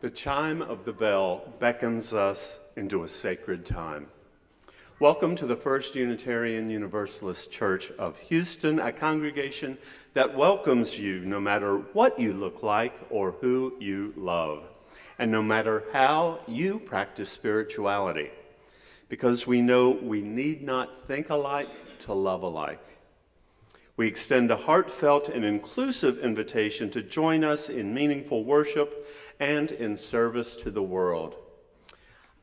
The chime of the bell beckons us into a sacred time. Welcome to the First Unitarian Universalist Church of Houston, a congregation that welcomes you no matter what you look like or who you love, and no matter how you practice spirituality, because we know we need not think alike to love alike. We extend a heartfelt and inclusive invitation to join us in meaningful worship and in service to the world.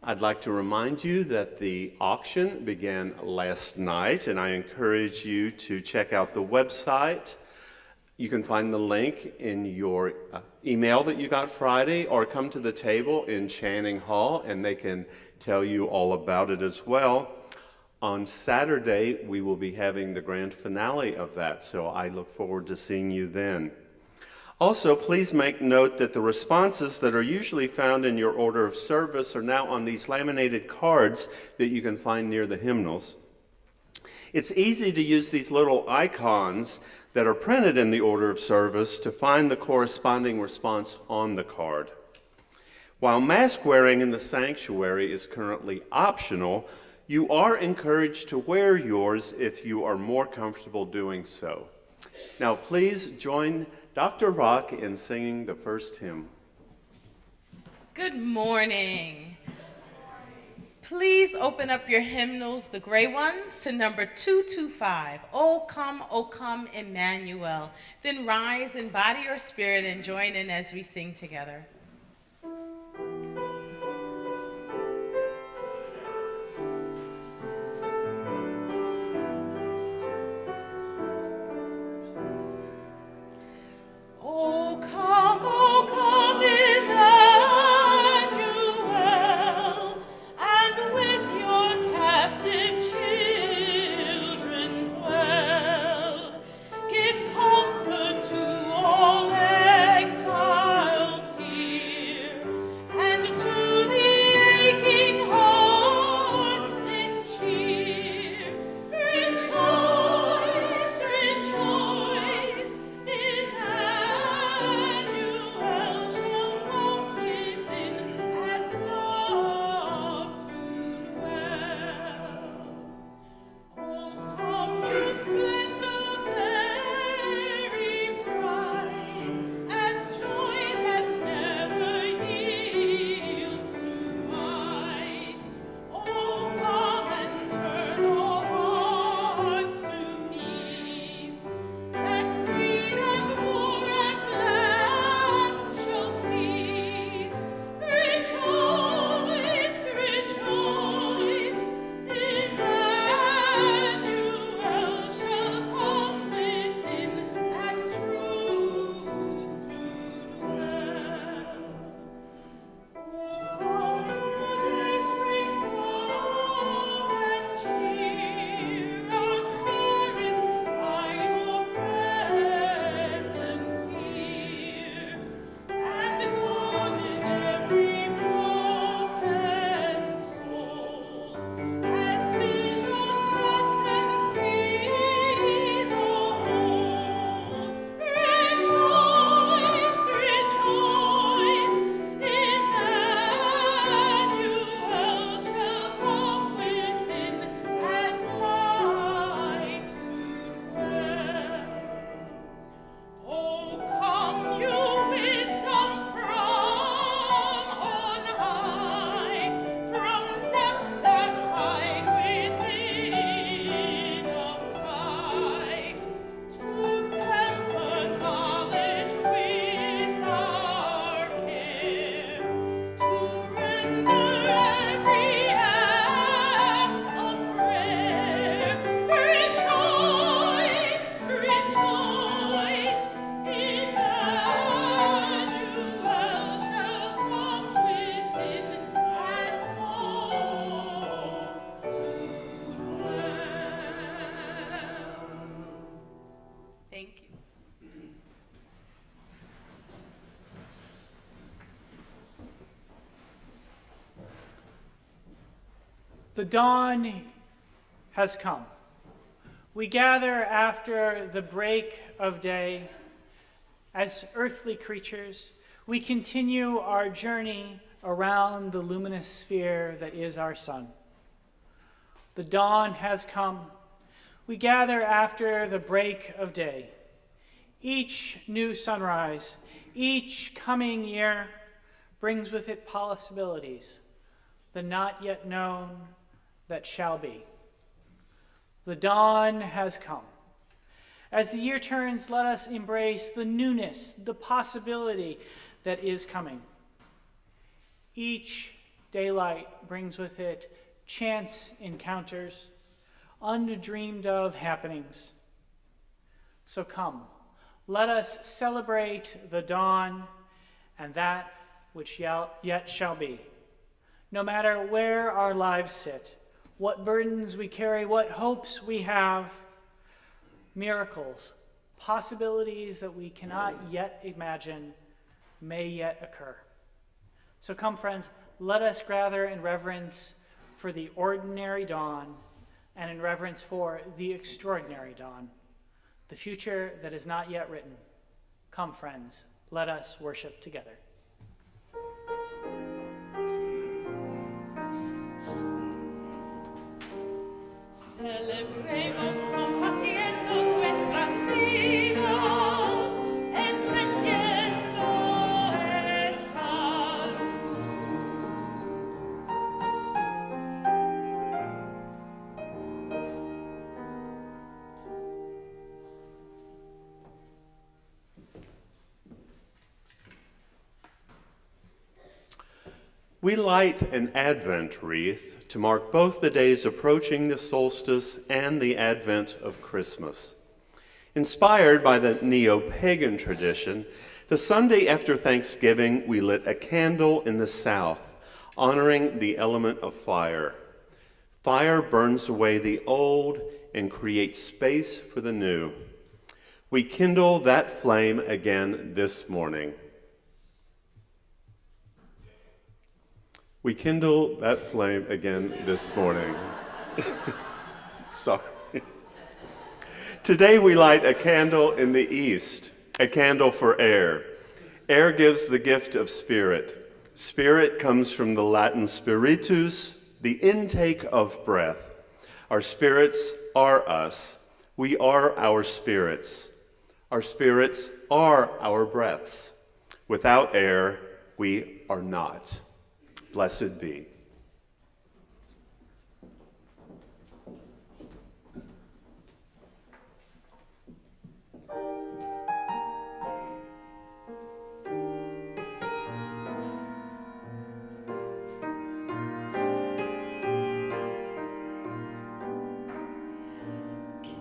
I'd like to remind you that the auction began last night, and I encourage you to check out the website. You can find the link in your email that you got Friday, or come to the table in Channing Hall, and they can tell you all about it as well. On Saturday, we will be having the grand finale of that, so I look forward to seeing you then. Also, please make note that the responses that are usually found in your order of service are now on these laminated cards that you can find near the hymnals. It's easy to use these little icons that are printed in the order of service to find the corresponding response on the card. While mask wearing in the sanctuary is currently optional, you are encouraged to wear yours if you are more comfortable doing so. Now please join Dr. Rock in singing the first hymn. Good morning. Please open up your hymnals, the gray ones, to number 225, O come, Emmanuel. Then rise in body or spirit and join in as we sing together. The dawn has come. We gather after the break of day as earthly creatures we continue our journey around the luminous sphere that is our sun. The dawn has come. We gather after the break of day. Each new sunrise, each coming year brings with it possibilities, the not yet known that shall be. The dawn has come. As the year turns, let us embrace the newness, the possibility that is coming. Each daylight brings with it chance encounters, undreamed of happenings. So come, let us celebrate the dawn and that which yet shall be. No matter where our lives sit, what burdens we carry, what hopes we have, miracles, possibilities that we cannot yet imagine may yet occur. So come, friends, let us gather in reverence for the ordinary dawn and in reverence for the extraordinary dawn, the future that is not yet written. Come, friends, let us worship together. Celebremos compartiendo nuestras vidas, encendiendo esta luz. We light an Advent wreath to mark both the days approaching the solstice and the advent of Christmas. Inspired by the neo-pagan tradition, the Sunday after Thanksgiving, we lit a candle in the south, honoring the element of fire. Fire burns away the old and creates space for the new. We kindle that flame again this morning. We kindle that flame again this morning. Sorry. Today we light a candle in the east, a candle for air. Air gives the gift of spirit. Spirit comes from the Latin spiritus, the intake of breath. Our spirits are us. We are our spirits. Our spirits are our breaths. Without air, we are not. Blessed be. Che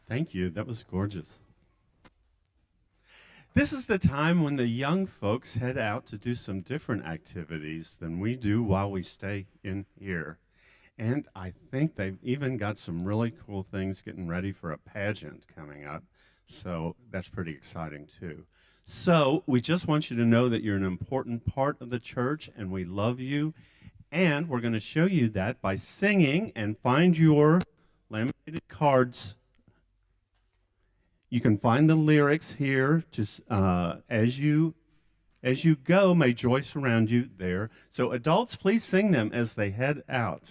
Thank you. That was gorgeous. This is the time when the young folks head out to do some different activities than we do while we stay in here. And I think they've even got some really cool things getting ready for a pageant coming up. So that's pretty exciting too. So we just want you to know that you're an important part of the church and we love you. And we're going to show you that by singing, and find your laminated cards. You can find the lyrics here just as you go. May joy surround you there. So adults, please sing them as they head out.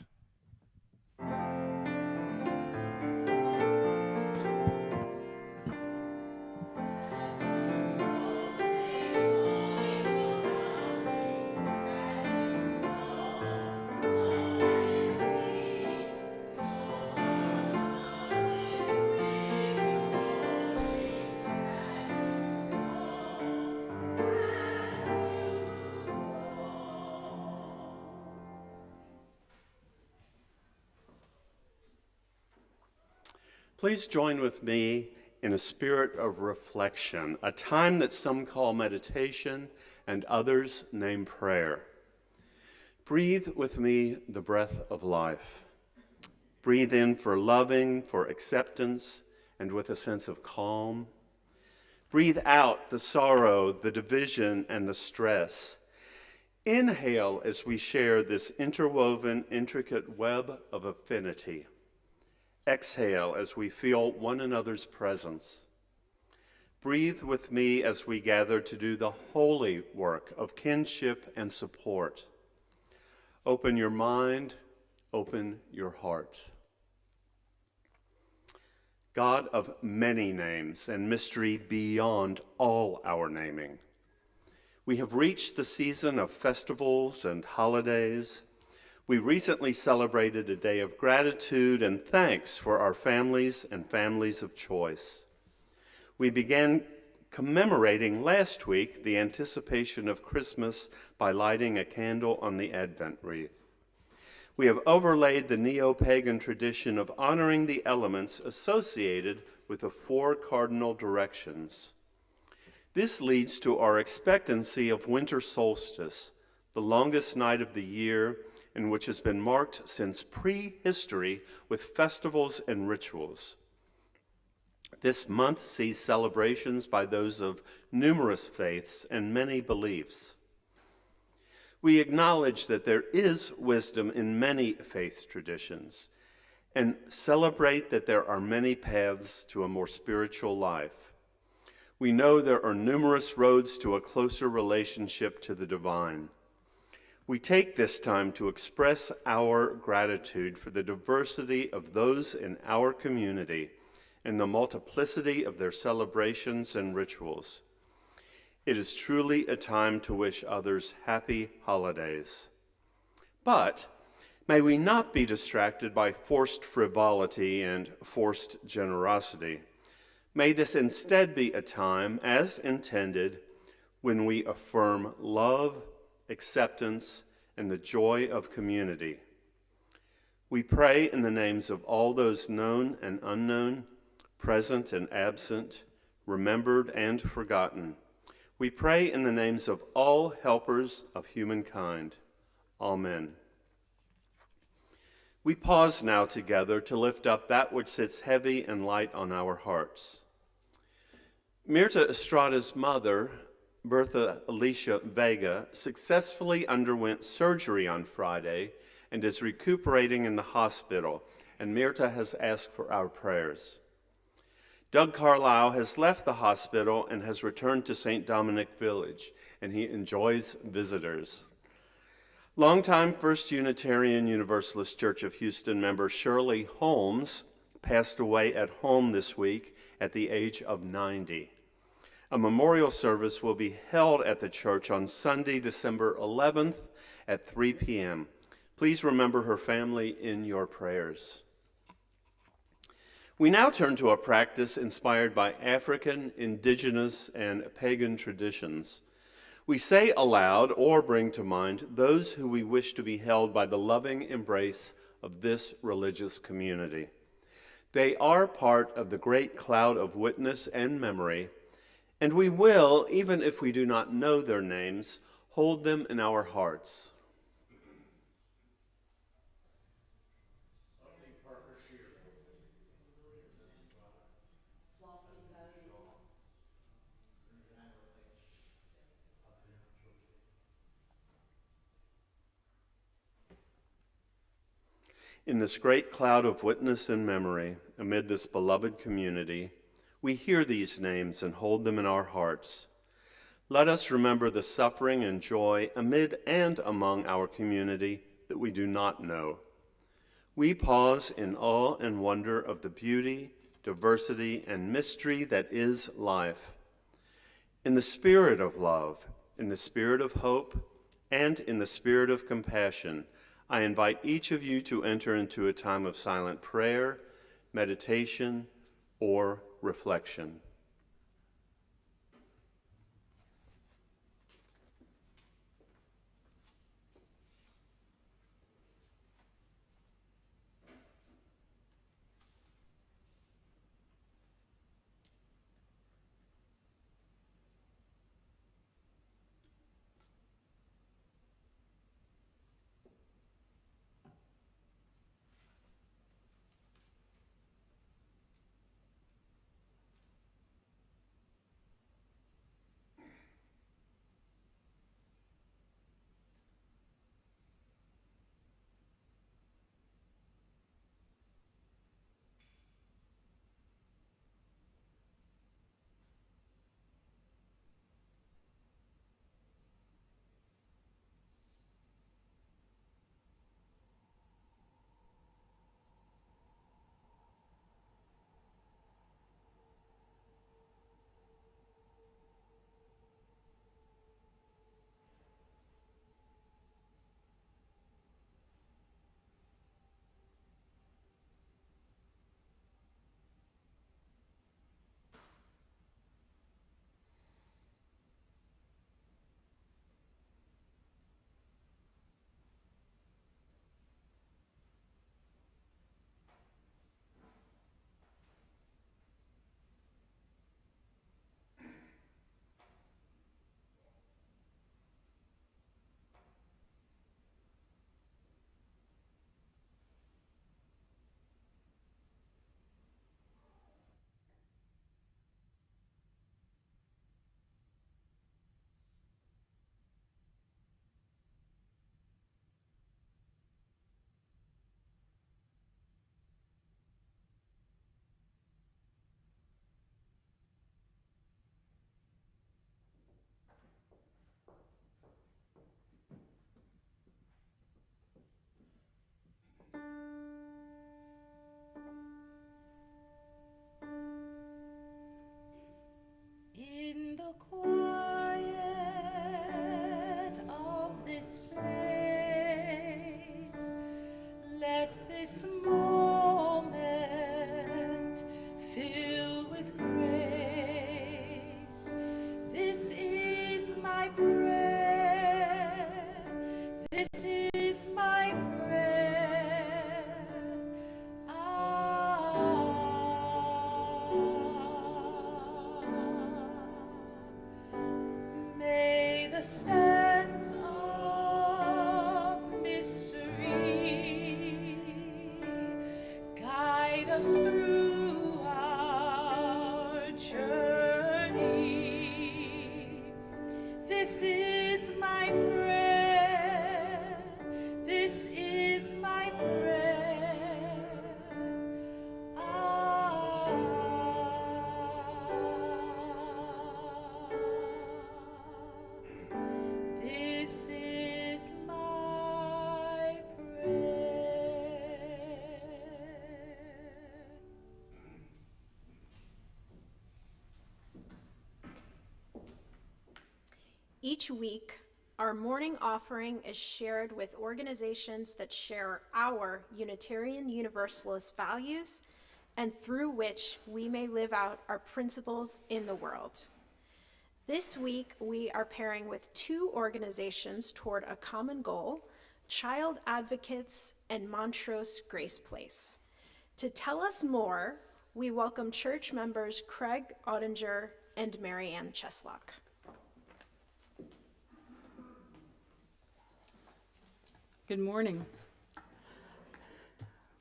Please join with me in a spirit of reflection, a time that some call meditation and others name prayer. Breathe with me the breath of life. Breathe in for loving, for acceptance, and with a sense of calm. Breathe out the sorrow, the division, and the stress. Inhale as we share this interwoven, intricate web of affinity. Exhale as we feel one another's presence. Breathe with me as we gather to do the holy work of kinship and support. Open your mind, open your heart. God of many names and mystery beyond all our naming, we have reached the season of festivals and holidays. We recently celebrated a day of gratitude and thanks for our families and families of choice. We began commemorating last week the anticipation of Christmas by lighting a candle on the Advent wreath. We have overlaid the neo-pagan tradition of honoring the elements associated with the 4 cardinal directions. This leads to our expectancy of winter solstice, the longest night of the year, and which has been marked since prehistory with festivals and rituals. This month sees celebrations by those of numerous faiths and many beliefs. We acknowledge that there is wisdom in many faith traditions and celebrate that there are many paths to a more spiritual life. We know there are numerous roads to a closer relationship to the divine. We take this time to express our gratitude for the diversity of those in our community and the multiplicity of their celebrations and rituals. It is truly a time to wish others happy holidays. But may we not be distracted by forced frivolity and forced generosity. May this instead be a time, as intended, when we affirm love, acceptance, and the joy of community. We pray in the names of all those known and unknown, present and absent, remembered and forgotten. We pray in the names of all helpers of humankind. Amen. We pause now together to lift up that which sits heavy and light on our hearts. Mirta Estrada's mother, Bertha Alicia Vega, successfully underwent surgery on Friday and is recuperating in the hospital, and Mirta has asked for our prayers. Doug Carlisle has left the hospital and has returned to St. Dominic Village, and he enjoys visitors. Longtime First Unitarian Universalist Church of Houston member Shirley Holmes passed away at home this week at the age of 90. A memorial service will be held at the church on Sunday, December 11th at 3 p.m. Please remember her family in your prayers. We now turn to a practice inspired by African, indigenous, and pagan traditions. We say aloud or bring to mind those who we wish to be held by the loving embrace of this religious community. They are part of the great cloud of witness and memory, and we will, even if we do not know their names, hold them in our hearts. In this great cloud of witness and memory, amid this beloved community, we hear these names and hold them in our hearts. Let us remember the suffering and joy amid and among our community that we do not know. We pause in awe and wonder of the beauty, diversity, and mystery that is life. In the spirit of love, in the spirit of hope, and in the spirit of compassion, I invite each of you to enter into a time of silent prayer, meditation, or reflection. In the quiet of this place, let this moment fill with grace. This is my prayer. This is my prayer. May the sense of mystery guide us through our journey. This is my prayer. This is my prayer. This is my prayer. Each week, our morning offering is shared with organizations that share our Unitarian Universalist values and through which we may live out our principles in the world. This week, we are pairing with two organizations toward a common goal, Child Advocates and Montrose Grace Place. To tell us more, we welcome church members Craig Ottinger and Mary Ann Cheslock. Good morning.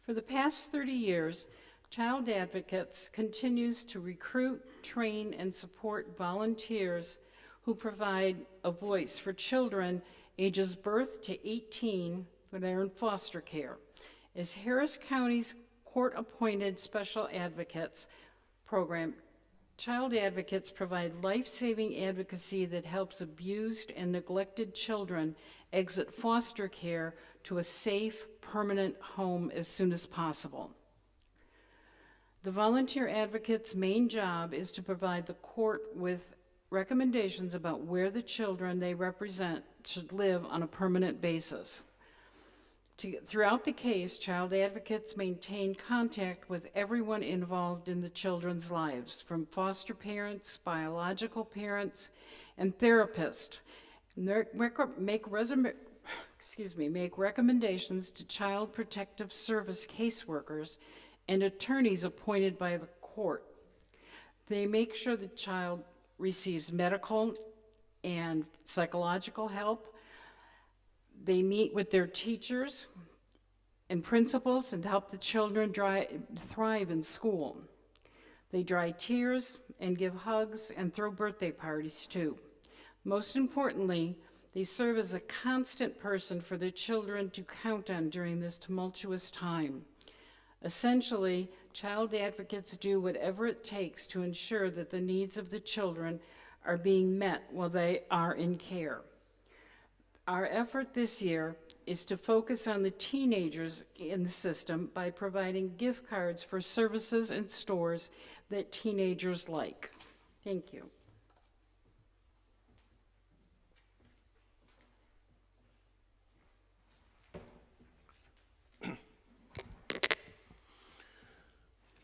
For the past 30 years, Child Advocates continues to recruit, train, and support volunteers who provide a voice for children ages birth to 18 that are in foster care. As Harris County's court-appointed special advocates program, Child Advocates provide life-saving advocacy that helps abused and neglected children exit foster care to a safe, permanent home as soon as possible. The volunteer advocate's main job is to provide the court with recommendations about where the children they represent should live on a permanent basis. Throughout the case, Child Advocates maintain contact with everyone involved in the children's lives, from foster parents, biological parents, and therapists, and make recommendations to Child Protective Service caseworkers and attorneys appointed by the court. They make sure the child receives medical and psychological help. They meet with their teachers and principals and help the children thrive in school. They dry tears and give hugs and throw birthday parties too. Most importantly, they serve as a constant person for the children to count on during this tumultuous time. Essentially, Child Advocates do whatever it takes to ensure that the needs of the children are being met while they are in care. Our effort this year is to focus on the teenagers in the system by providing gift cards for services and stores that teenagers like. Thank you.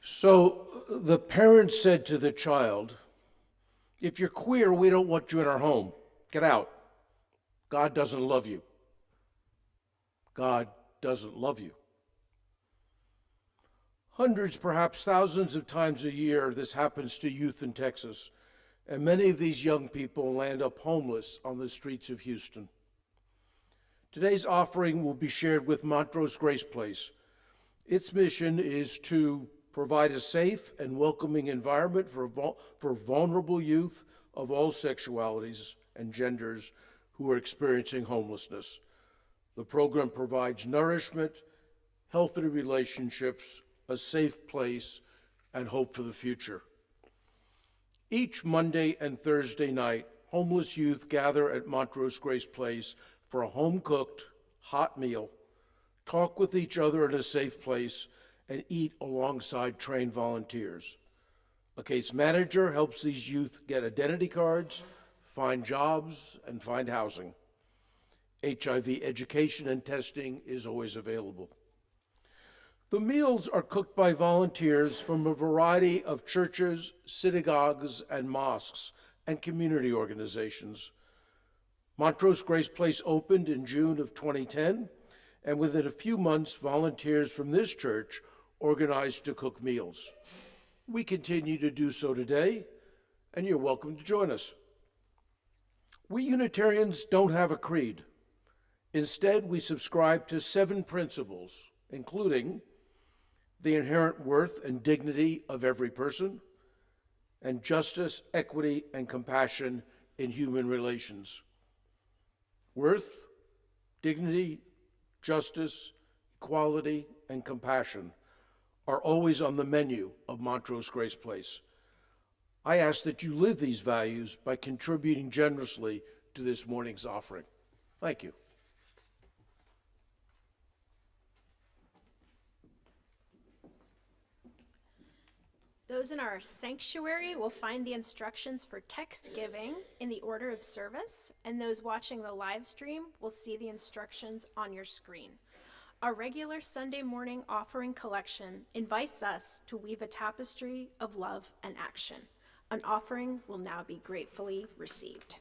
So the parent said to the child, "If you're queer, we don't want you in our home. Get out. God doesn't love you. God doesn't love you." Hundreds, perhaps thousands of times a year, this happens to youth in Texas, and many of these young people land up homeless on the streets of Houston. Today's offering will be shared with Montrose Grace Place. Its mission is to provide a safe and welcoming environment for vulnerable youth of all sexualities and genders who are experiencing homelessness. The program provides nourishment, healthy relationships, a safe place, and hope for the future. Each Monday and Thursday night, homeless youth gather at Montrose Grace Place for a home-cooked, hot meal, talk with each other in a safe place, and eat alongside trained volunteers. A case manager helps these youth get identity cards, find jobs, and find housing. HIV education and testing is always available. The meals are cooked by volunteers from a variety of churches, synagogues, and mosques, and community organizations. Montrose Grace Place opened in June of 2010, and within a few months, volunteers from this church organized to cook meals. We continue to do so today, and you're welcome to join us. We Unitarians don't have a creed. Instead, we subscribe to 7 principles, including the inherent worth and dignity of every person, and justice, equity, and compassion in human relations. Worth, dignity, justice, equality, and compassion are always on the menu of Montrose Grace Place. I ask that you live these values by contributing generously to this morning's offering. Thank you. Those in our sanctuary will find the instructions for text giving in the order of service, and those watching the live stream will see the instructions on your screen. Our regular Sunday morning offering collection invites us to weave a tapestry of love and action. An offering will now be gratefully received.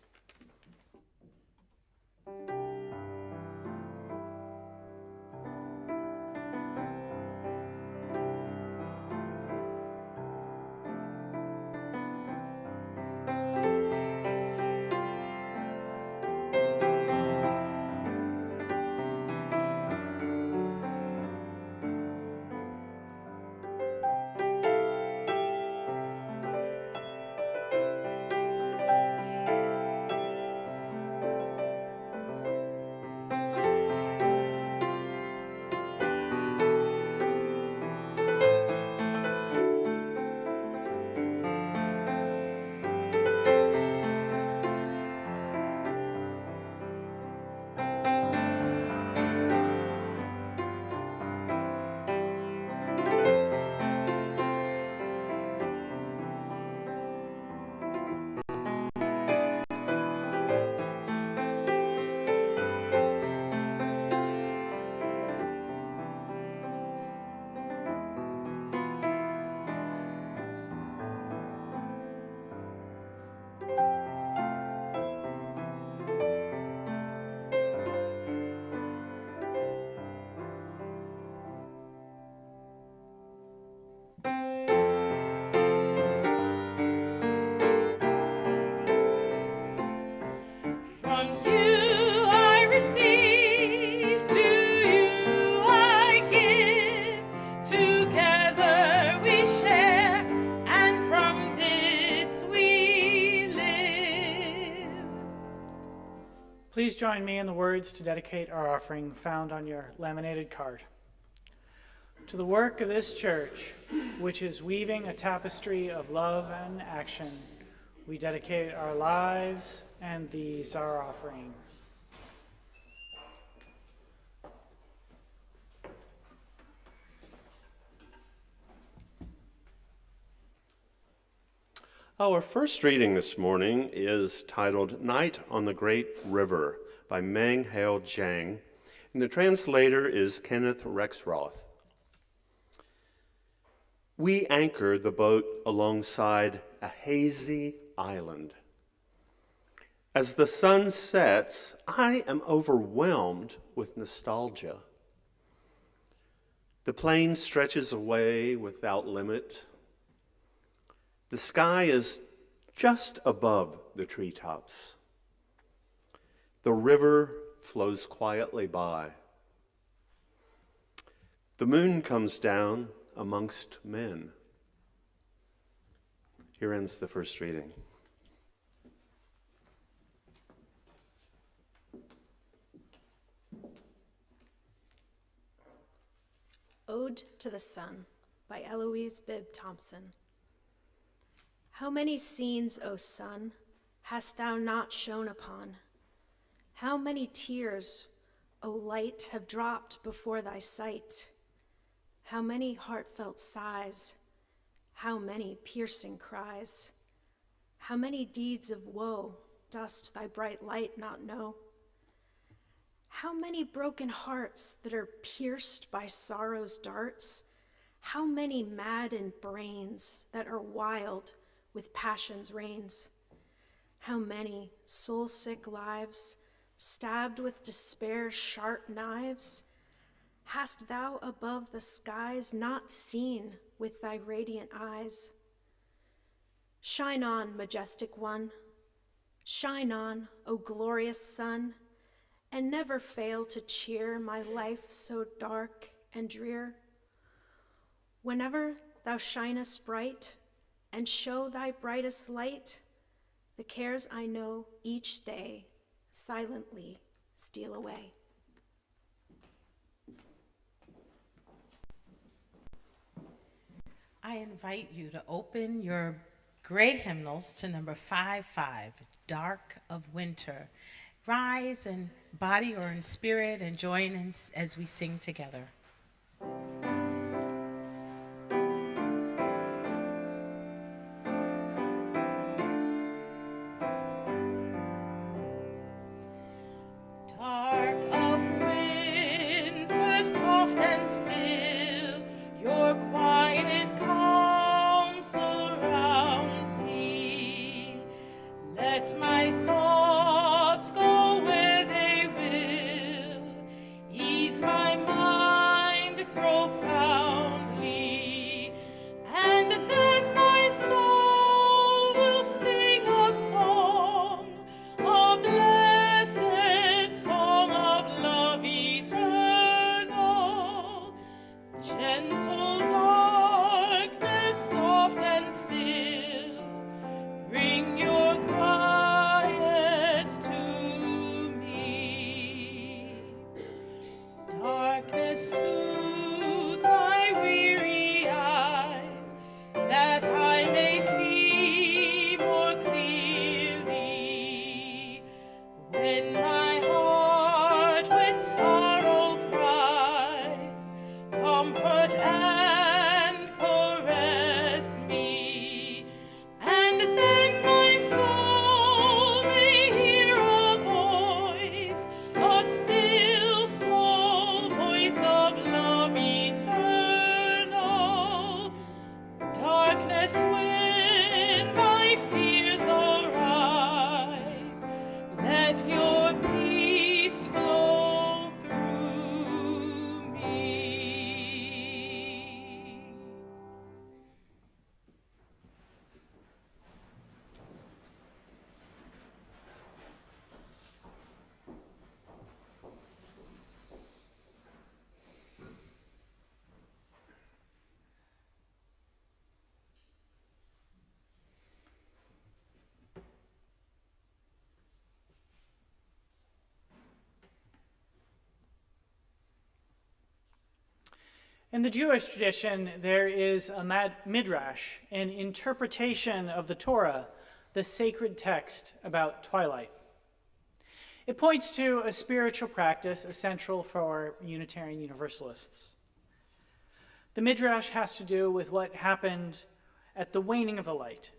From you I receive, to you I give. Together we share, and from this we live. Please join me in the words to dedicate our offering found on your laminated card. To the work of this church, which is weaving a tapestry of love and action, we dedicate our lives, and these are offerings. Our first reading this morning is titled Night on the Great River by Meng Hao Jiang, and the translator is Kenneth Rexroth. We anchor the boat alongside a hazy island. As the sun sets, I am overwhelmed with nostalgia. The plain stretches away without limit. The sky is just above the treetops. The river flows quietly by. The moon comes down amongst men. Here ends the first reading. Ode to the Sun by Eloise Bibb Thompson. How many scenes, O sun, hast thou not shone upon? How many tears, O light, have dropped before thy sight? How many heartfelt sighs, how many piercing cries? How many deeds of woe dost thy bright light not know? How many broken hearts that are pierced by sorrow's darts? How many maddened brains that are wild with passion's reins? How many soul-sick lives, stabbed with despair's sharp knives, hast thou above the skies not seen with thy radiant eyes? Shine on, majestic one, shine on, O glorious sun, and never fail to cheer my life so dark and drear. Whenever thou shinest bright, and show thy brightest light, the cares I know each day silently steal away. I invite you to open your gray hymnals to number 55, Dark of Winter. Rise in body or in spirit and join in as we sing together. Dark of winter, soft and still, your quiet calm surrounds me. Let my thoughts go where they will, ease my mind. In the Jewish tradition, there is a midrash, an interpretation of the Torah, the sacred text about twilight. It points to a spiritual practice essential for Unitarian Universalists. The midrash has to do with what happened at the waning of the light,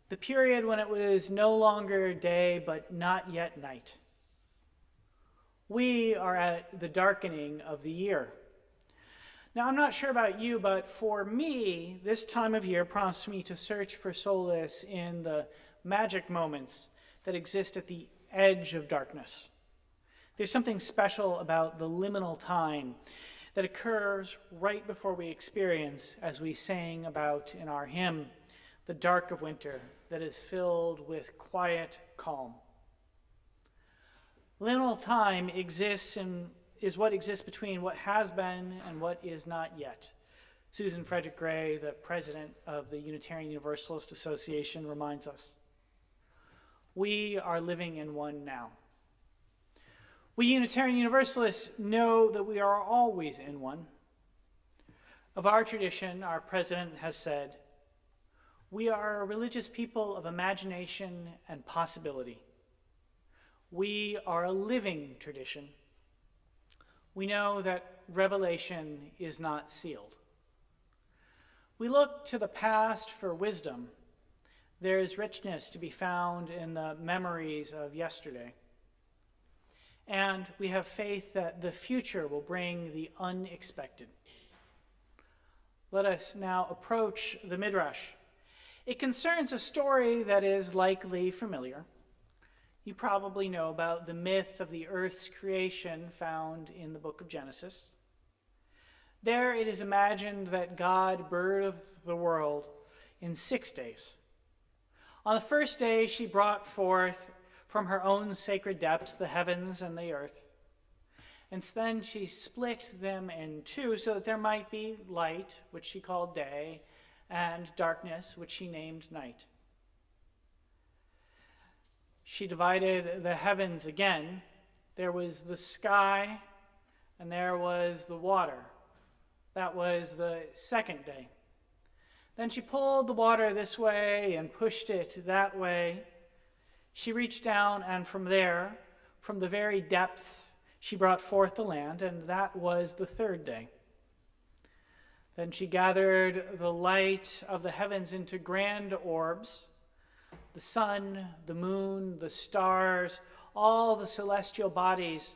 the period when it was no longer day but not yet night. We are at the darkening of the year. Now, I'm not sure about you, but for me, this time of year prompts me to search for solace in the magic moments that exist at the edge of darkness. There's something special about the liminal time that occurs right before we experience, as we sang about in our hymn, the dark of winter that is filled with quiet calm. Liminal time is what exists between what has been and what is not yet. Susan Frederick Gray, the president of the Unitarian Universalist Association, reminds us. We are living in one now. We Unitarian Universalists know that we are always in one. Of our tradition, our president has said, we are a religious people of imagination and possibility. We are a living tradition. We know that revelation is not sealed. We look to the past for wisdom. There is richness to be found in the memories of yesterday. And we have faith that the future will bring the unexpected. Let us now approach the Midrash. It concerns a story that is likely familiar. You probably know about the myth of the earth's creation found in the book of Genesis. There it is imagined that God birthed the world in 6 days. On the first day, she brought forth from her own sacred depths the heavens and the earth. And then she split them in two so that there might be light, which she called day, and darkness, which she named night. She divided the heavens again. There was the sky, and there was the water. That was the second day. Then she pulled the water this way and pushed it that way. She reached down, and from there, from the very depths, she brought forth the land, and that was the third day. Then she gathered the light of the heavens into grand orbs, the sun, the moon, the stars, all the celestial bodies.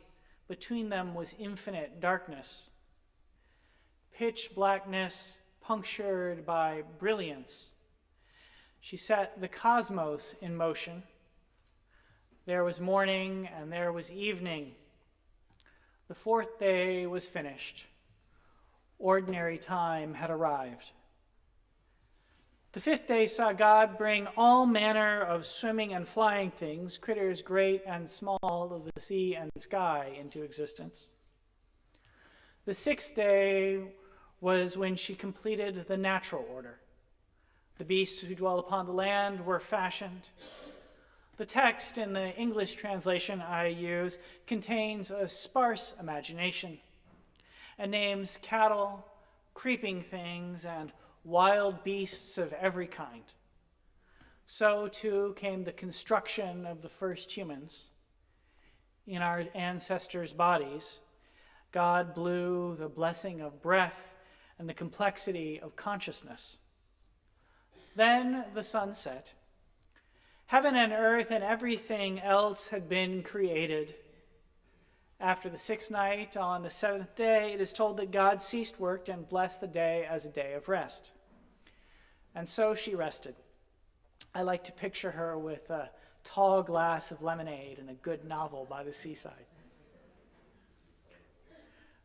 Between them was infinite darkness, pitch blackness punctured by brilliance. She set the cosmos in motion. There was morning and there was evening. The fourth day was finished. Ordinary time had arrived. The fifth day saw God bring all manner of swimming and flying things, critters great and small of the sea and sky, into existence. The sixth day was when she completed the natural order. The beasts who dwell upon the land were fashioned. The text in the English translation I use contains a sparse imagination and names cattle, creeping things, and wild beasts of every kind. So too came the construction of the first humans. In our ancestors' bodies, God blew the blessing of breath and the complexity of consciousness. Then the sun set. Heaven and earth and everything else had been created. After the sixth night, on the seventh day, it is told that God ceased work and blessed the day as a day of rest. And so she rested. I like to picture her with a tall glass of lemonade and a good novel by the seaside.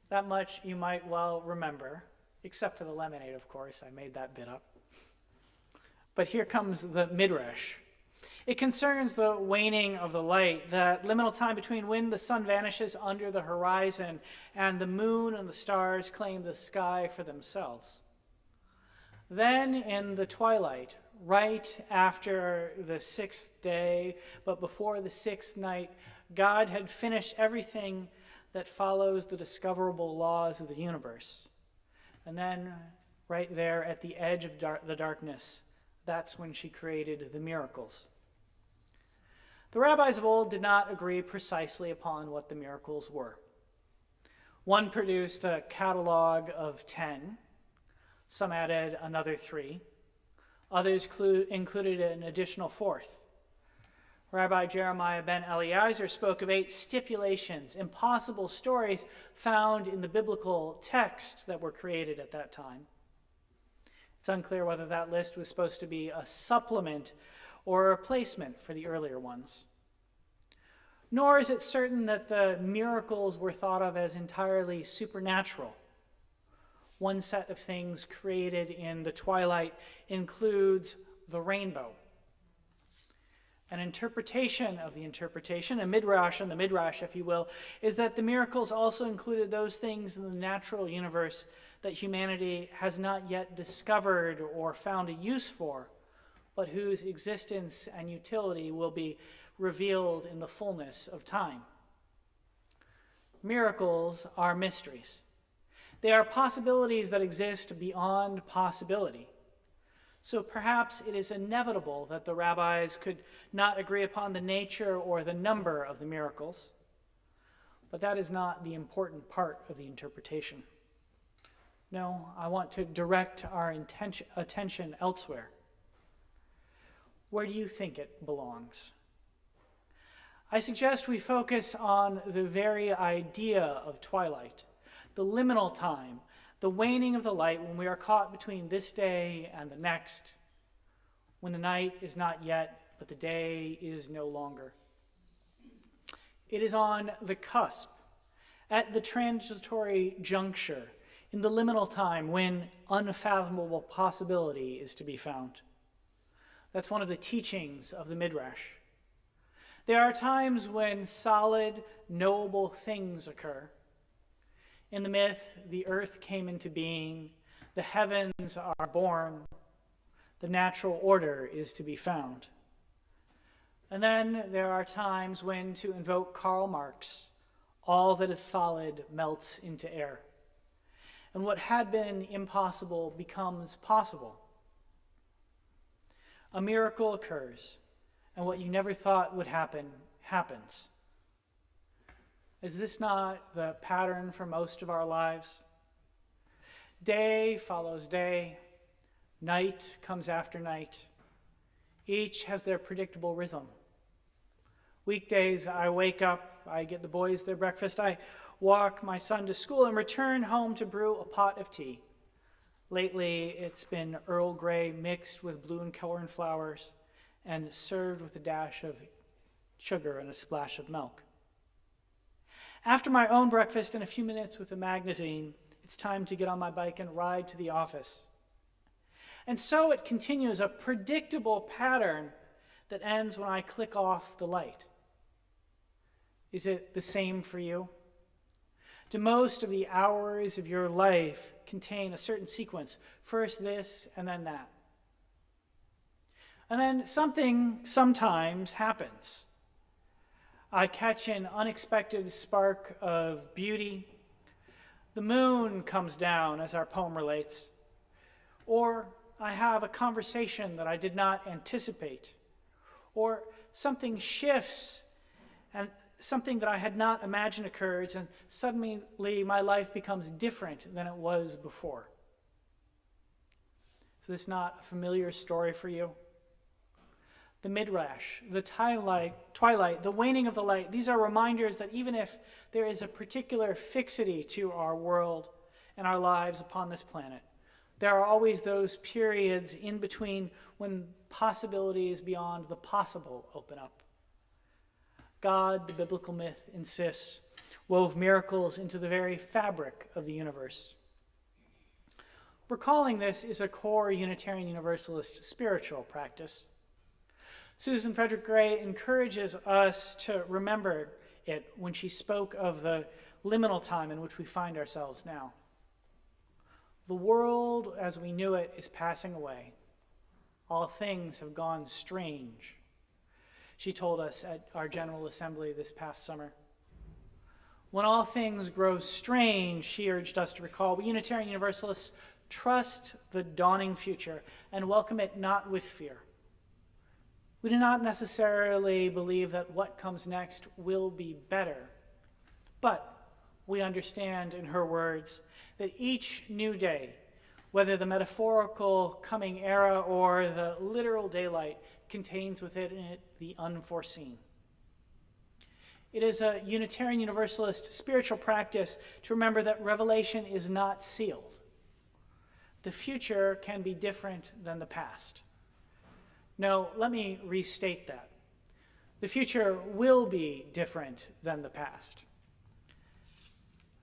That much you might well remember, except for the lemonade, of course. I made that bit up. But here comes the Midrash. It concerns the waning of the light, that liminal time between when the sun vanishes under the horizon and the moon and the stars claim the sky for themselves. Then in the twilight, right after the sixth day, but before the sixth night, God had finished everything that follows the discoverable laws of the universe. And then right there at the edge of the darkness, that's when she created the miracles. The rabbis of old did not agree precisely upon what the miracles were. One produced a catalog of 10. Some added another 3. Others included an additional 4th. Rabbi Jeremiah ben Eliezer spoke of 8 stipulations, impossible stories found in the biblical text that were created at that time. It's unclear whether that list was supposed to be a supplement or a replacement for the earlier ones. Nor is it certain that the miracles were thought of as entirely supernatural. One set of things created in the twilight includes the rainbow. An interpretation of the interpretation, a midrash on the midrash, if you will, is that the miracles also included those things in the natural universe that humanity has not yet discovered or found a use for, but whose existence and utility will be revealed in the fullness of time. Miracles are mysteries. They are possibilities that exist beyond possibility. So perhaps it is inevitable that the rabbis could not agree upon the nature or the number of the miracles, but that is not the important part of the interpretation. No, I want to direct our attention elsewhere. Where do you think it belongs? I suggest we focus on the very idea of twilight, the liminal time, the waning of the light when we are caught between this day and the next, when the night is not yet, but the day is no longer. It is on the cusp, at the transitory juncture, in the liminal time when unfathomable possibility is to be found. That's one of the teachings of the Midrash. There are times when solid, knowable things occur. In the myth, the earth came into being, the heavens are born, the natural order is to be found. And then there are times when, to invoke Karl Marx, all that is solid melts into air, and what had been impossible becomes possible. A miracle occurs, and what you never thought would happen, happens. Is this not the pattern for most of our lives? Day follows day, night comes after night. Each has their predictable rhythm. Weekdays, I wake up, I get the boys their breakfast, I walk my son to school and return home to brew a pot of tea. Lately, it's been Earl Grey mixed with blue and corn flowers and served with a dash of sugar and a splash of milk. After my own breakfast and a few minutes with a magazine, it's time to get on my bike and ride to the office. And so it continues, a predictable pattern that ends when I click off the light. Is it the same for you? Do most of the hours of your life contain a certain sequence? First this and then that. And then something sometimes happens. I catch an unexpected spark of beauty. The moon comes down, as our poem relates. Or I have a conversation that I did not anticipate. Or something shifts, and something that I had not imagined occurs, and suddenly my life becomes different than it was before. Is this not a familiar story for you? The midrash, the twilight, the waning of the light, these are reminders that even if there is a particular fixity to our world and our lives upon this planet, there are always those periods in between when possibilities beyond the possible open up. God, the biblical myth insists, wove miracles into the very fabric of the universe. Recalling this is a core Unitarian Universalist spiritual practice. Susan Frederick Gray encourages us to remember it when she spoke of the liminal time in which we find ourselves now. The world as we knew it is passing away. All things have gone strange, she told us at our General Assembly this past summer. When all things grow strange, she urged us to recall, we Unitarian Universalists trust the dawning future and welcome it not with fear. We do not necessarily believe that what comes next will be better, but we understand, in her words, that each new day, whether the metaphorical coming era or the literal daylight, contains within it the unforeseen. It is a Unitarian Universalist spiritual practice to remember that revelation is not sealed. The future can be different than the past. No, let me restate that. The future will be different than the past.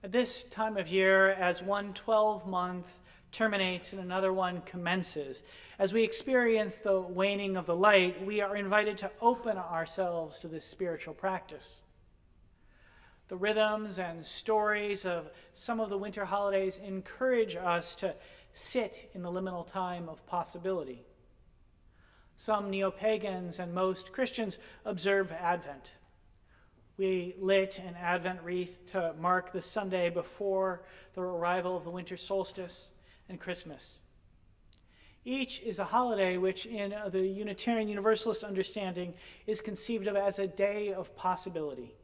At this time of year, as one 12-month terminates and another one commences, as we experience the waning of the light, we are invited to open ourselves to this spiritual practice. The rhythms and stories of some of the winter holidays encourage us to sit in the liminal time of possibility. Some neo-pagans and most Christians observe Advent. We lit an Advent wreath to mark the Sunday before the arrival of the winter solstice and Christmas. Each is a holiday which, in the Unitarian Universalist understanding, is conceived of as a day of possibility.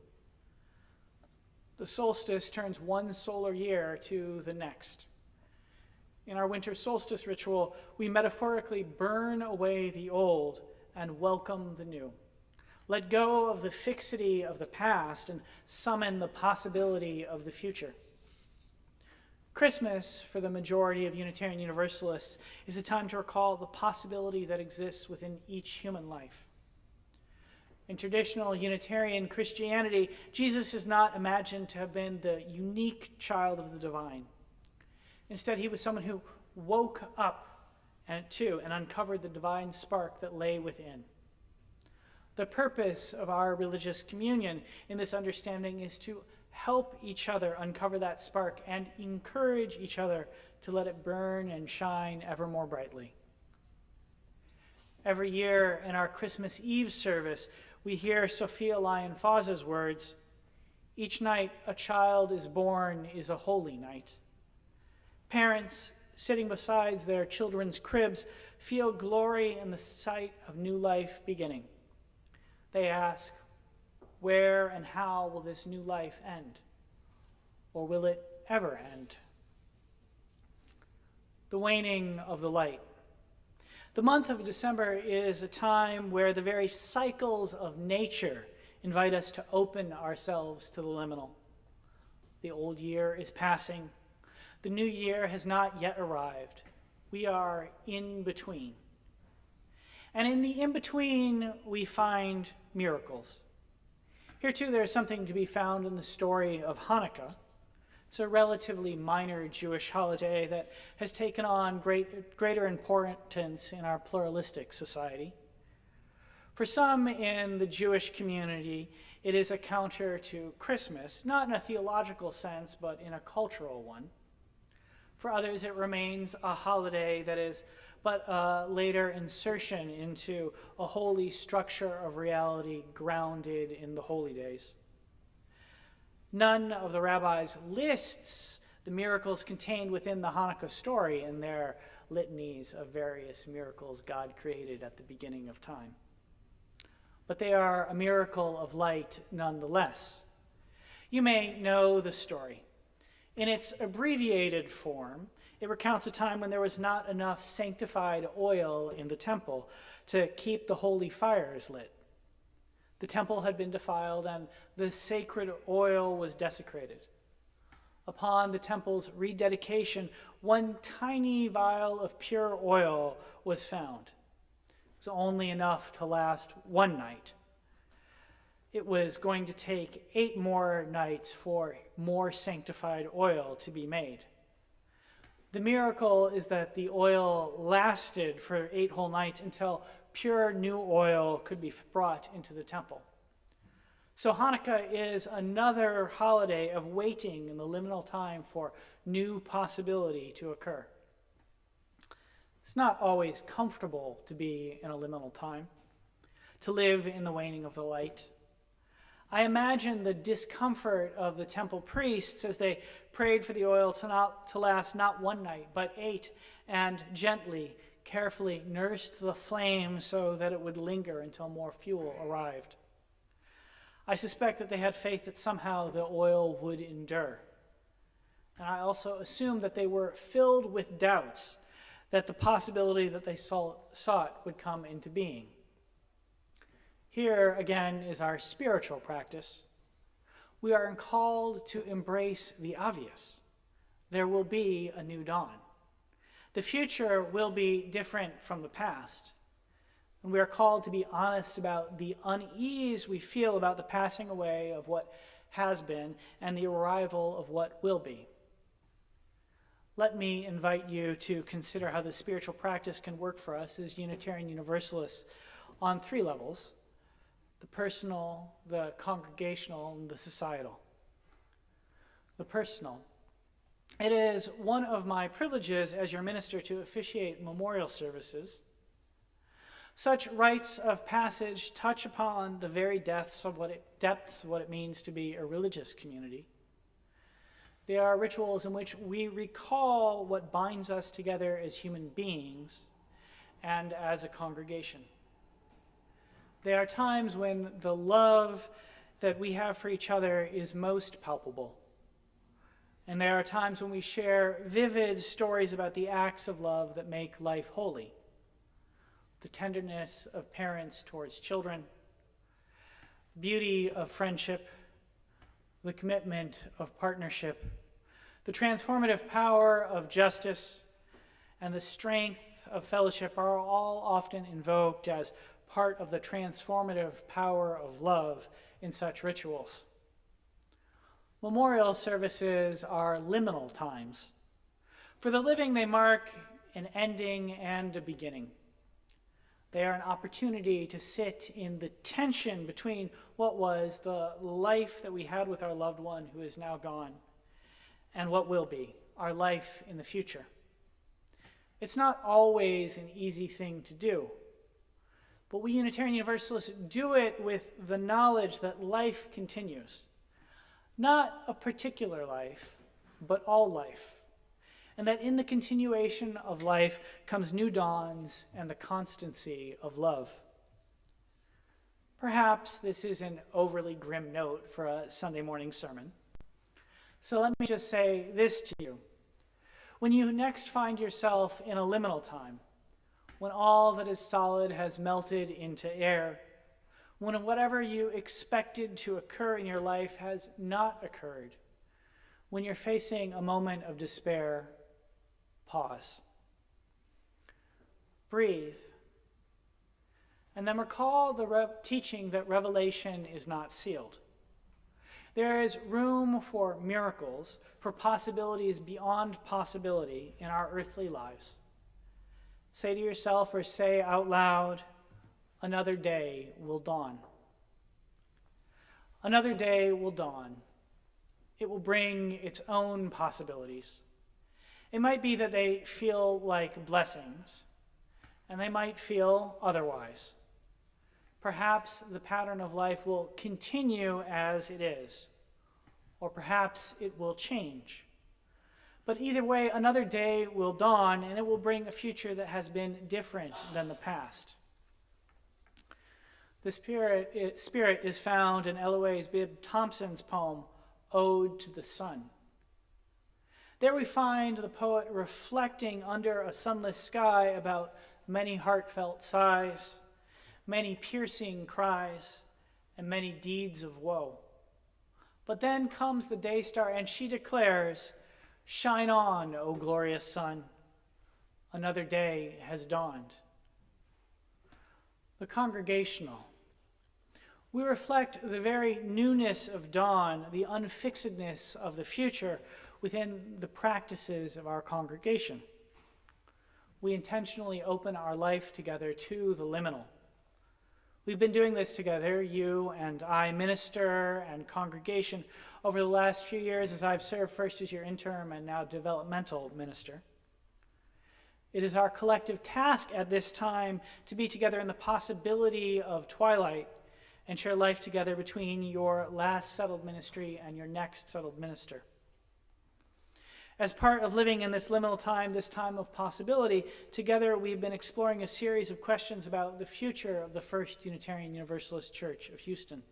The solstice turns one solar year to the next. In our winter solstice ritual, we metaphorically burn away the old and welcome the new. Let go of the fixity of the past and summon the possibility of the future. Christmas, for the majority of Unitarian Universalists, is a time to recall the possibility that exists within each human life. In traditional Unitarian Christianity, Jesus is not imagined to have been the unique child of the divine. Instead, he was someone who woke up and uncovered the divine spark that lay within. The purpose of our religious communion in this understanding is to help each other uncover that spark and encourage each other to let it burn and shine ever more brightly. Every year in our Christmas Eve service, we hear Sophia Lyon-Fawza's words, "Each night a child is born is a holy night." Parents sitting beside their children's cribs feel glory in the sight of new life beginning. They ask, where and how will this new life end? Or will it ever end? The waning of the light. The month of December is a time where the very cycles of nature invite us to open ourselves to the liminal. The old year is passing. The new year has not yet arrived. We are in between. And in the in-between, we find miracles. Here, too, there is something to be found in the story of Hanukkah. It's a relatively minor Jewish holiday that has taken on greater importance in our pluralistic society. For some in the Jewish community, it is a counter to Christmas, not in a theological sense, but in a cultural one. For others, it remains a holiday that is but a later insertion into a holy structure of reality grounded in the holy days. None of the rabbis lists the miracles contained within the Hanukkah story in their litanies of various miracles God created at the beginning of time. But they are a miracle of light nonetheless. You may know the story. In its abbreviated form, it recounts a time when there was not enough sanctified oil in the temple to keep the holy fires lit. The temple had been defiled and the sacred oil was desecrated. Upon the temple's rededication, one tiny vial of pure oil was found. It was only enough to last one night. It was going to take 8 more nights for more sanctified oil to be made. The miracle is that the oil lasted for 8 whole nights until pure new oil could be brought into the temple. So Hanukkah is another holiday of waiting in the liminal time for new possibility to occur. It's not always comfortable to be in a liminal time, to live in the waning of the light. I imagine the discomfort of the temple priests as they prayed for the oil to last not one night, but 8, and gently, carefully nursed the flame so that it would linger until more fuel arrived. I suspect that they had faith that somehow the oil would endure. And I also assume that they were filled with doubts that the possibility that they sought would come into being. Here, again, is our spiritual practice. We are called to embrace the obvious. There will be a new dawn. The future will be different from the past. And we are called to be honest about the unease we feel about the passing away of what has been and the arrival of what will be. Let me invite you to consider how the spiritual practice can work for us as Unitarian Universalists on 3 levels: the personal, the congregational, and the societal. The personal. It is one of my privileges as your minister to officiate memorial services. Such rites of passage touch upon the very depths of what it means to be a religious community. They are rituals in which we recall what binds us together as human beings and as a congregation. They are times when the love that we have for each other is most palpable. And there are times when we share vivid stories about the acts of love that make life holy. The tenderness of parents towards children, beauty of friendship, the commitment of partnership, the transformative power of justice, and the strength of fellowship are all often invoked as part of the transformative power of love in such rituals. Memorial services are liminal times. For the living, they mark an ending and a beginning. They are an opportunity to sit in the tension between what was the life that we had with our loved one who is now gone and what will be our life in the future. It's not always an easy thing to do, but we Unitarian Universalists do it with the knowledge that life continues. Not a particular life, but all life. And that in the continuation of life comes new dawns and the constancy of love. Perhaps this is an overly grim note for a Sunday morning sermon. So let me just say this to you. When you next find yourself in a liminal time, when all that is solid has melted into air, when whatever you expected to occur in your life has not occurred, when you're facing a moment of despair, pause. Breathe. And then recall the teaching that revelation is not sealed. There is room for miracles, for possibilities beyond possibility in our earthly lives. Say to yourself or say out loud, another day will dawn. Another day will dawn. It will bring its own possibilities. It might be that they feel like blessings, and they might feel otherwise. Perhaps the pattern of life will continue as it is, or perhaps it will change. But either way, another day will dawn, and it will bring a future that has been different than the past. The spirit is found in Eloise Bibb Thompson's poem, Ode to the Sun. There we find the poet reflecting under a sunless sky about many heartfelt sighs, many piercing cries, and many deeds of woe. But then comes the day star, and she declares, "Shine on, O glorious sun. Another day has dawned." The congregational. We reflect the very newness of dawn, the unfixedness of the future within the practices of our congregation. We intentionally open our life together to the liminal. We've been doing this together, you and I, minister and congregation, over the last few years as I've served first as your interim and now developmental minister. It is our collective task at this time to be together in the possibility of twilight and share life together between your last settled ministry and your next settled minister. As part of living in this liminal time, this time of possibility, together we've been exploring a series of questions about the future of the First Unitarian Universalist Church of Houston.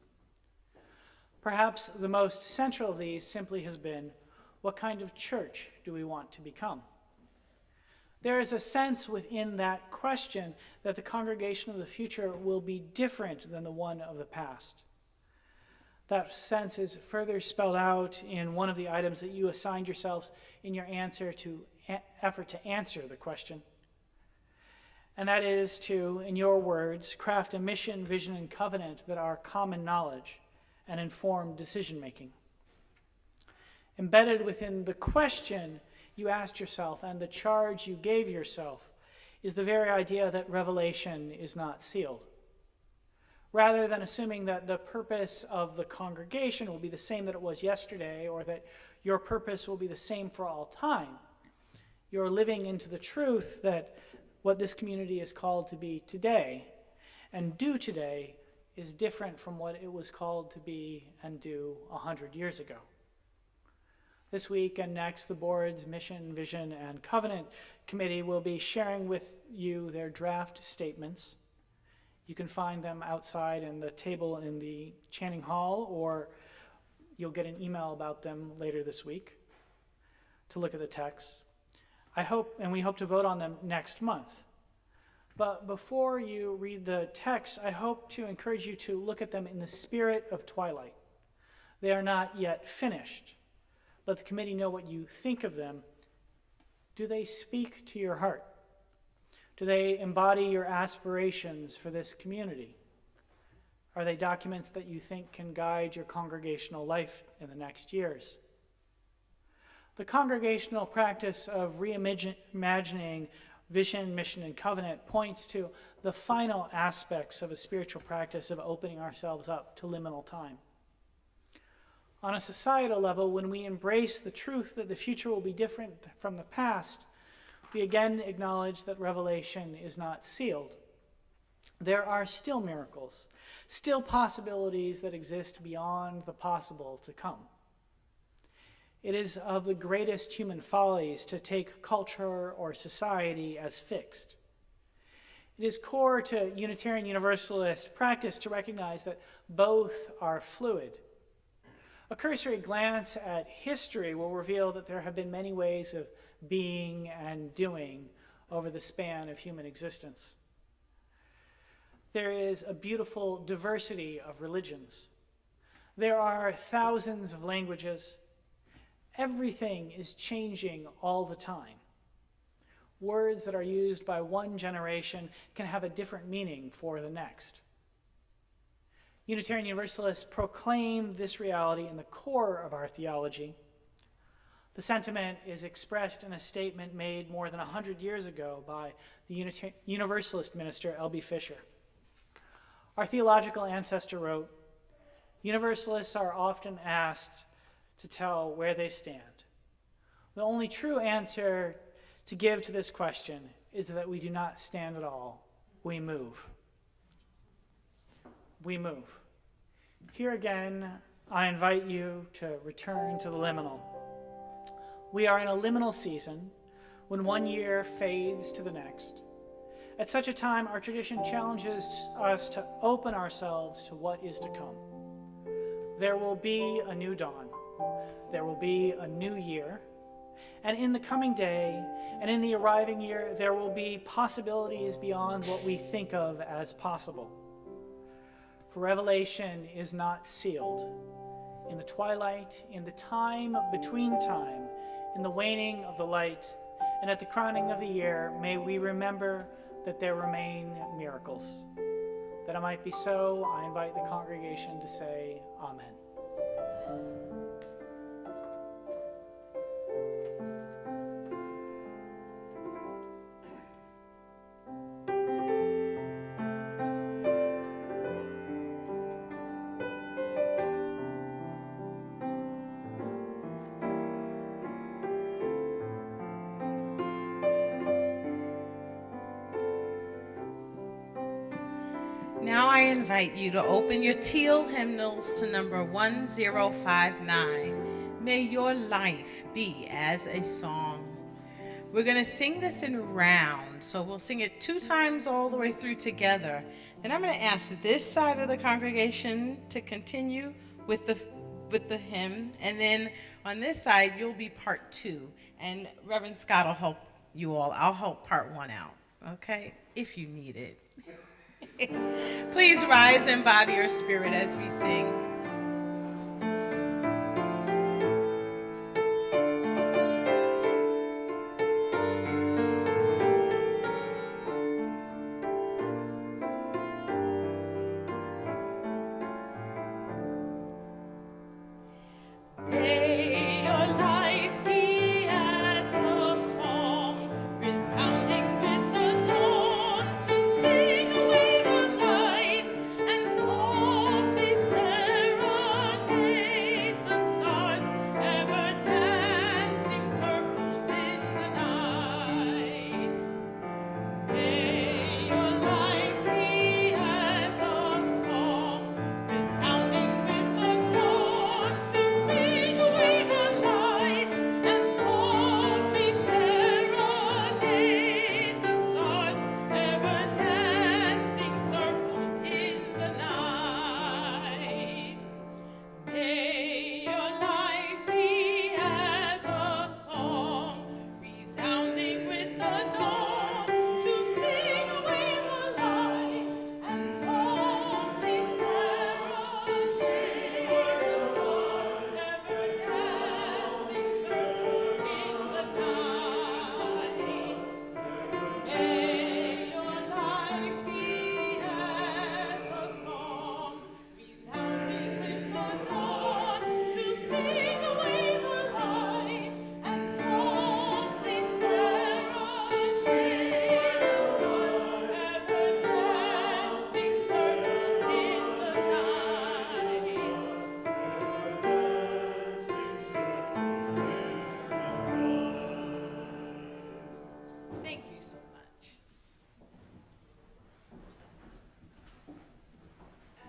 Perhaps the most central of these simply has been, what kind of church do we want to become? There is a sense within that question that the congregation of the future will be different than the one of the past. That sense is further spelled out in one of the items that you assigned yourselves in your effort to answer the question. And that is to, in your words, craft a mission, vision, and covenant that are common knowledge and informed decision-making. Embedded within the question you asked yourself and the charge you gave yourself is the very idea that revelation is not sealed. Rather than assuming that the purpose of the congregation will be the same that it was yesterday, or that your purpose will be the same for all time, you're living into the truth that what this community is called to be today and do today is different from what it was called to be and do 100 years ago. This week and next, the board's Mission, Vision, and Covenant Committee will be sharing with you their draft statements. You can find them outside in the table in the Channing Hall, or you'll get an email about them later this week to look at the text. We hope to vote on them next month. But before you read the text, I hope to encourage you to look at them in the spirit of twilight. They are not yet finished. Let the committee know what you think of them. Do they speak to your heart? Do they embody your aspirations for this community? Are they documents that you think can guide your congregational life in the next years? The congregational practice of reimagining vision, mission, and covenant points to the final aspects of a spiritual practice of opening ourselves up to liminal time. On a societal level, when we embrace the truth that the future will be different from the past, we again acknowledge that revelation is not sealed. There are still miracles, still possibilities that exist beyond the possible to come. It is of the greatest human follies to take culture or society as fixed. It is core to Unitarian Universalist practice to recognize that both are fluid. A cursory glance at history will reveal that there have been many ways of being and doing over the span of human existence. There is a beautiful diversity of religions. There are thousands of languages. Everything is changing all the time. Words that are used by one generation can have a different meaning for the next. Unitarian Universalists proclaim this reality in the core of our theology. The sentiment is expressed in a statement made more than 100 years ago by the Universalist minister, L.B. Fisher. Our theological ancestor wrote, "Universalists are often asked to tell where they stand. The only true answer to give to this question is that we do not stand at all. We move." We move. Here again, I invite you to return to the liminal. We are in a liminal season when one year fades to the next. At such a time, our tradition challenges us to open ourselves to what is to come. There will be a new dawn. There will be a new year. And in the coming day and in the arriving year, there will be possibilities beyond what we think of as possible. For revelation is not sealed. In the twilight, in the time between time, in the waning of the light, and at the crowning of the year, may we remember that there remain miracles. That it might be so, I invite the congregation to say Amen. Now I invite you to open your teal hymnals to number 1059. May your life be as a song. We're going to sing this in round, so we'll sing it 2 times all the way through together. Then I'm going to ask this side of the congregation to continue with the hymn, and then on this side you'll be part 2, and Reverend Scott will help you all. I'll help part 1 out, okay, if you need it. Please rise in body or spirit as we sing.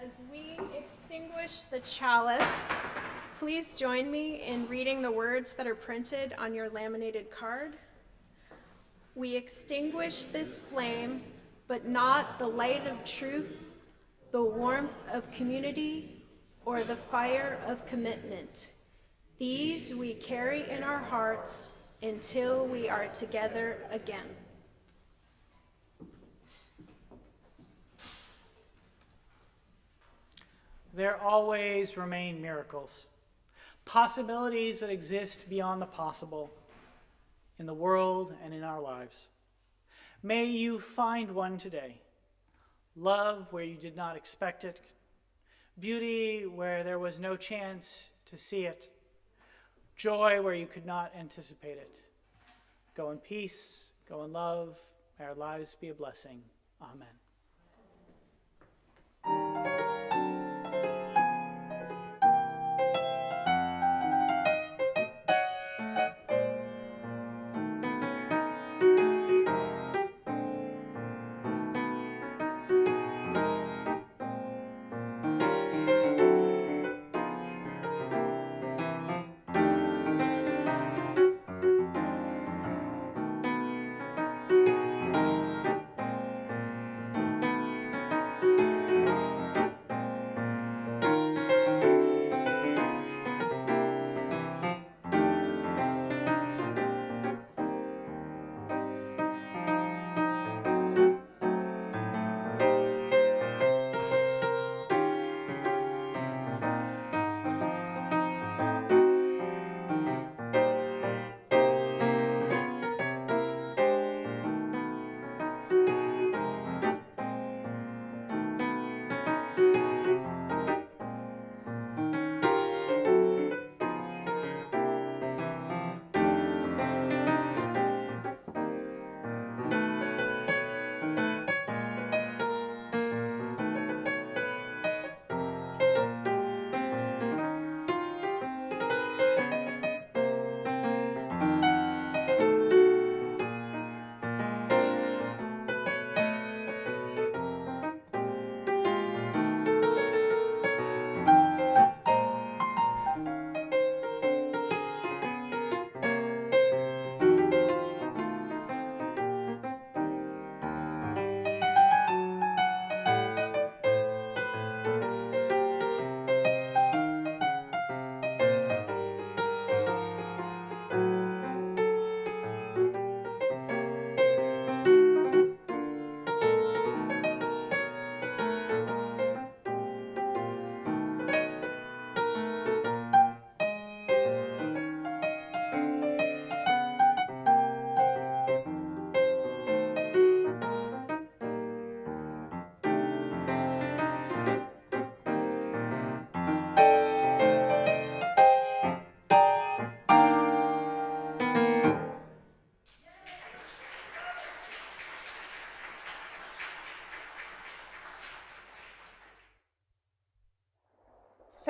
As we extinguish the chalice, please join me in reading the words that are printed on your laminated card. We extinguish this flame, but not the light of truth, the warmth of community, or the fire of commitment. These we carry in our hearts until we are together again. There always remain miracles, possibilities that exist beyond the possible in the world and in our lives. May you find one today. Love where you did not expect it, beauty where there was no chance to see it, joy where you could not anticipate it. Go in peace, go in love, may our lives be a blessing. Amen.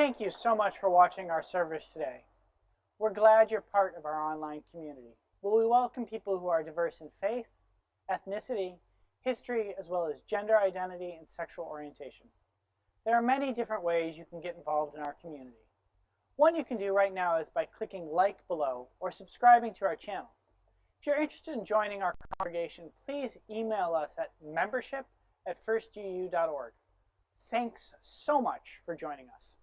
Thank you so much for watching our service today. We're glad you're part of our online community, where we welcome people who are diverse in faith, ethnicity, history, as well as gender identity and sexual orientation. There are many different ways you can get involved in our community. One you can do right now is by clicking like below or subscribing to our channel. If you're interested in joining our congregation, please email us at membership@firstuuhouston.org. Thanks so much for joining us.